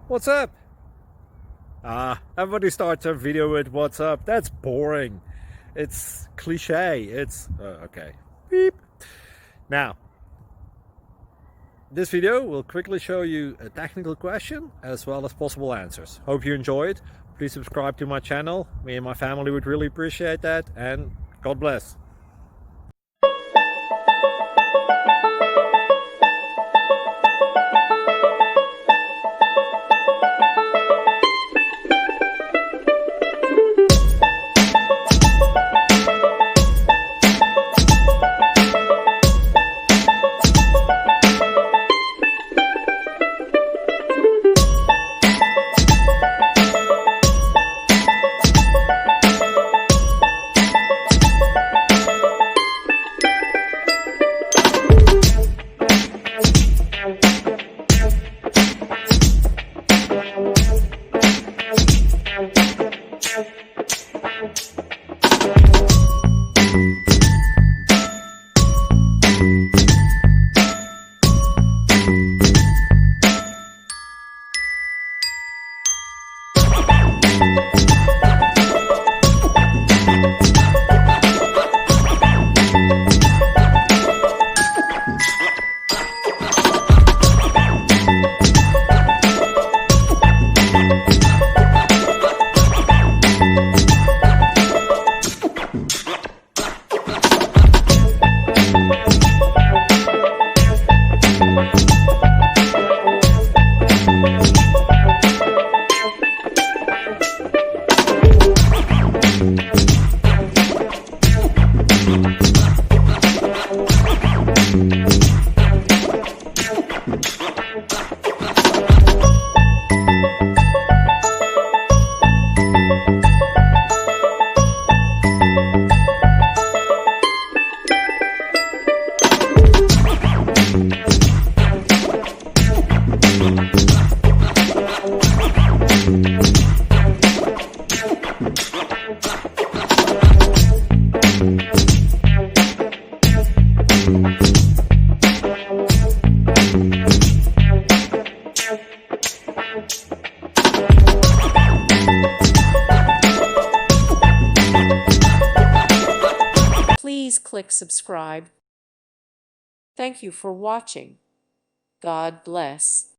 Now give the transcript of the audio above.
What's up? Everybody starts their video with what's up. That's boring. It's cliche. It's okay. Beep. Now, this video will quickly show you a technical question as well as possible answers. Hope you enjoy it. Please subscribe to my channel. Me and my family would really appreciate that, and God bless. Please click subscribe. Thank you for watching. God bless.